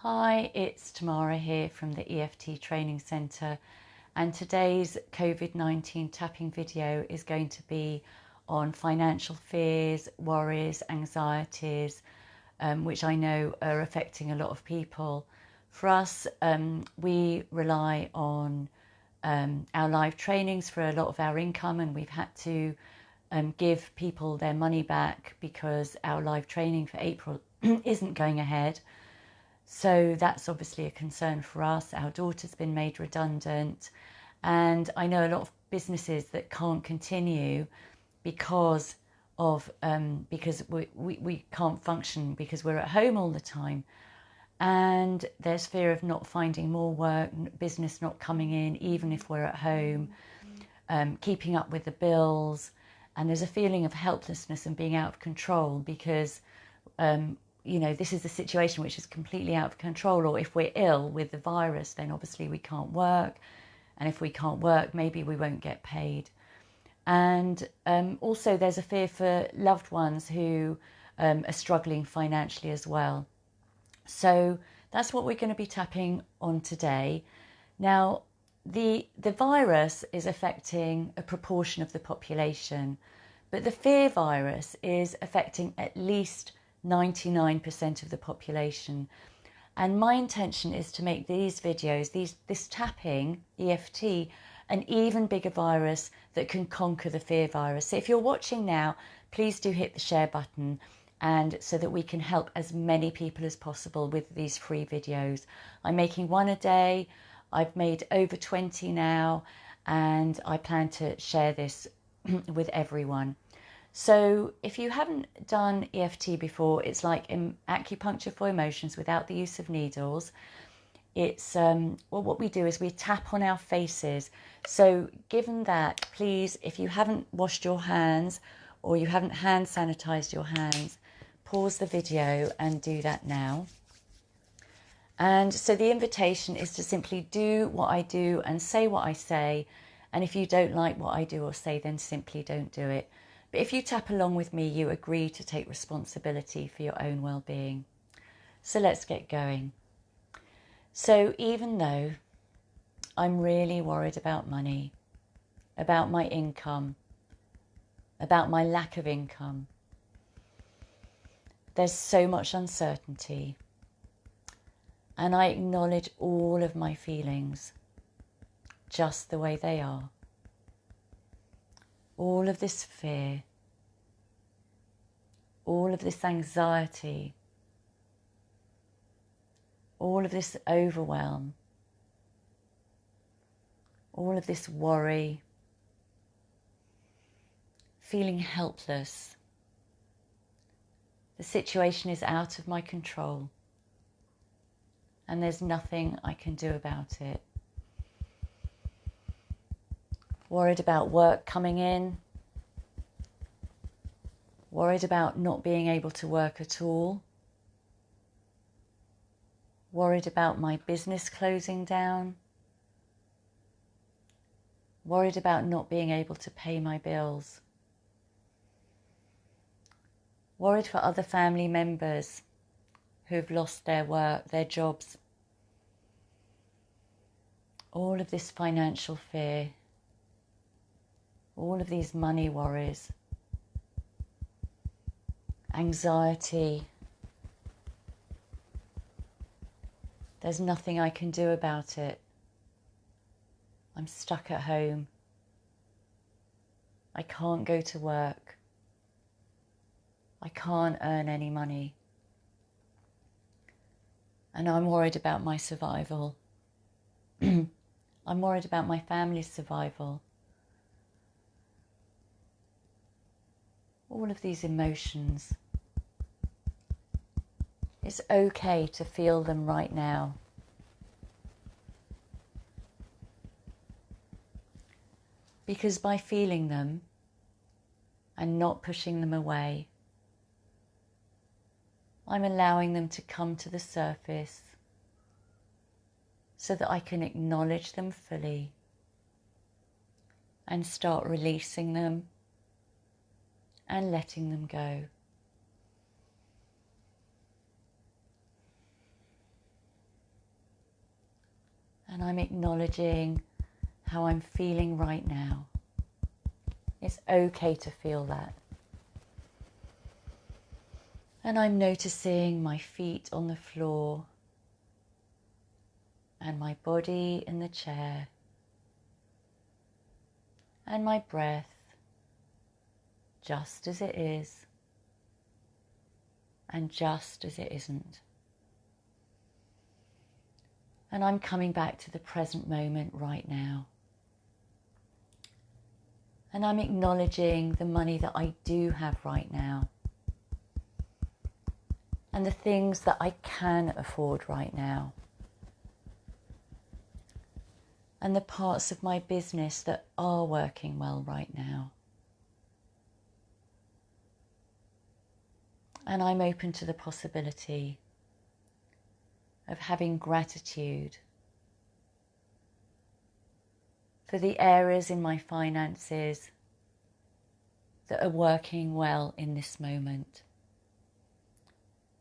Hi, it's Tamara here from the EFT Training Centre, and today's Covid-19 tapping video is going to be on financial fears, worries, anxieties, which I know are affecting a lot of people. For us, we rely on our live trainings for a lot of our income, and we've had to give people their money back because our live training for April isn't going ahead. So that's obviously a concern for us. Our daughter's been made redundant, and I know a lot of businesses that can't continue because of because we can't function because we're at home all the time, and there's fear of not finding more work, business not coming in even if we're at home, keeping up with the bills, and there's a feeling of helplessness and being out of control because you know, this is a situation which is completely out of control. Or if we're ill with the virus, then obviously we can't work. And if we can't work, maybe we won't get paid. And also there's a fear for loved ones who are struggling financially as well. So that's what we're going to be tapping on today. Now, the virus is affecting a proportion of the population, but the fear virus is affecting at least 99% of the population. And my intention is to make these videos, this tapping, EFT, an even bigger virus that can conquer the fear virus. So if you're watching now, please do hit the share button, and so that we can help as many people as possible with these free videos. I'm making one a day. I've made over 20 now, and I plan to share this with everyone. So if you haven't done EFT before, it's like acupuncture for emotions without the use of needles. It's well, what we do is we tap on our faces. So given that, please, if you haven't washed your hands or you haven't hand sanitized your hands, pause the video and do that now. And so the invitation is to simply do what I do and say what I say. And if you don't like what I do or say, then simply don't do it. But if you tap along with me, you agree to take responsibility for your own well-being. So let's get going. So even though I'm really worried about money, about my income, about my lack of income, there's so much uncertainty. And I acknowledge all of my feelings just the way they are. All of this fear, all of this anxiety, all of this overwhelm, all of this worry, feeling helpless. The situation is out of my control, and there's nothing I can do about it. Worried about work coming in, worried about not being able to work at all, worried about my business closing down, worried about not being able to pay my bills, worried for other family members who've lost their work, their jobs. All of this financial fear, all of these money worries, anxiety. There's nothing I can do about it. I'm stuck at home. I can't go to work. I can't earn any money. And I'm worried about my survival. I'm worried about my family's survival. All of these emotions. It's okay to feel them right now. Because by feeling them and not pushing them away, I'm allowing them to come to the surface so that I can acknowledge them fully and start releasing them and letting them go. And I'm acknowledging how I'm feeling right now. It's okay to feel that. And I'm noticing my feet on the floor and my body in the chair and my breath just as it is and just as it isn't. And I'm coming back to the present moment right now. And I'm acknowledging the money that I do have right now and the things that I can afford right now and the parts of my business that are working well right now. And I'm open to the possibility of having gratitude for the areas in my finances that are working well in this moment,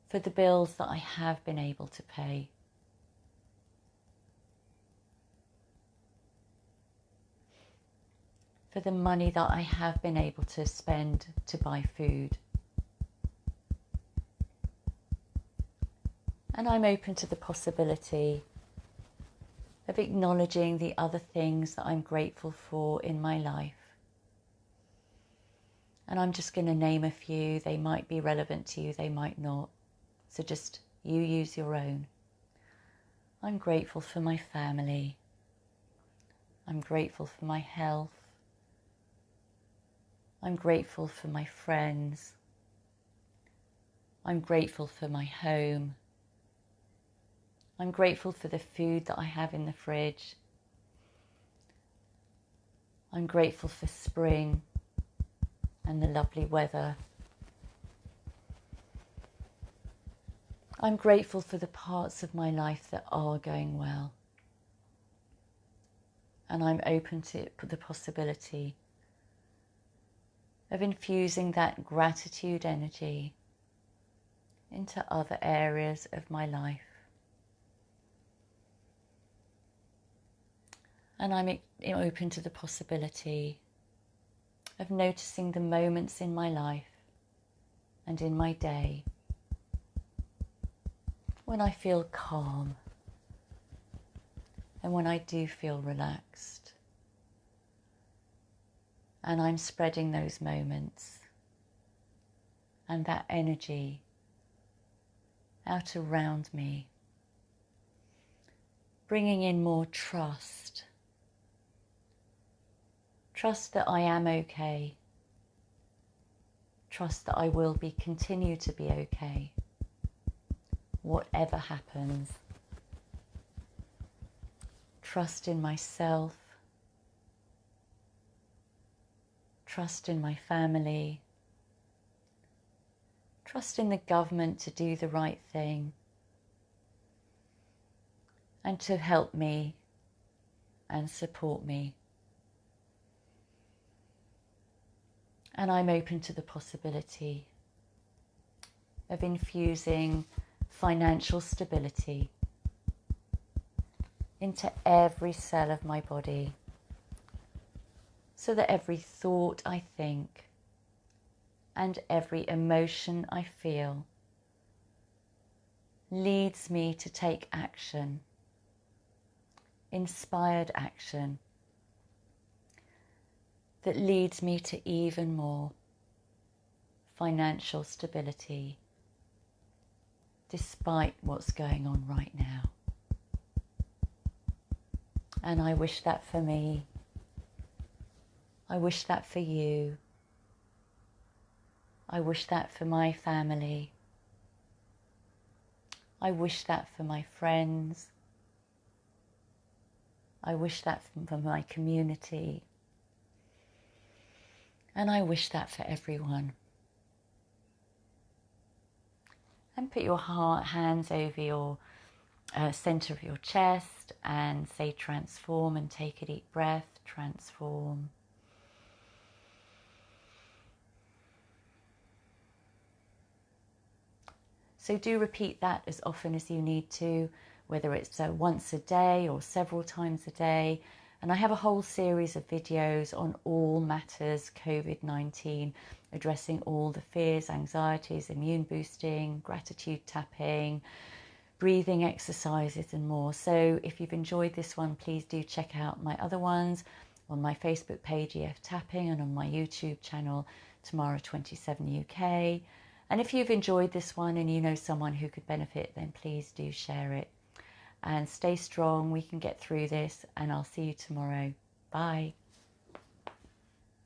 for the bills that I have been able to pay, for the money that I have been able to spend to buy food. And I'm open to the possibility of acknowledging the other things that I'm grateful for in my life. And I'm just going to name a few. They might be relevant to you, they might not. So just you use your own. I'm grateful for my family. I'm grateful for my health. I'm grateful for my friends. I'm grateful for my home. I'm grateful for the food that I have in the fridge. I'm grateful for spring and the lovely weather. I'm grateful for the parts of my life that are going well. And I'm open to the possibility of infusing that gratitude energy into other areas of my life. And I'm open to the possibility of noticing the moments in my life and in my day when I feel calm and when I do feel relaxed. And I'm spreading those moments and that energy out around me, bringing in more trust. Trust that I am okay. Trust that I will continue to be okay, whatever happens. Trust in myself. Trust in my family. Trust in the government to do the right thing and to help me and support me. And I'm open to the possibility of infusing financial stability into every cell of my body, so that every thought I think and every emotion I feel leads me to take action, inspired action, that leads me to even more financial stability, despite what's going on right now. And I wish that for me. I wish that for you. I wish that for my family. I wish that for my friends. I wish that for my community. And I wish that for everyone. And put your hands over your center of your chest and say transform, and take a deep breath. Transform. So do repeat that as often as you need to, whether it's once a day or several times a day. And I have a whole series of videos on all matters COVID-19, addressing all the fears, anxieties, immune boosting, gratitude tapping, breathing exercises and more. So if you've enjoyed this one, please do check out my other ones on my Facebook page, EFT Tapping, and on my YouTube channel, Tamara27 UK. And if you've enjoyed this one and you know someone who could benefit, then please do share it. And stay strong, we can get through this, and I'll see you tomorrow. Bye.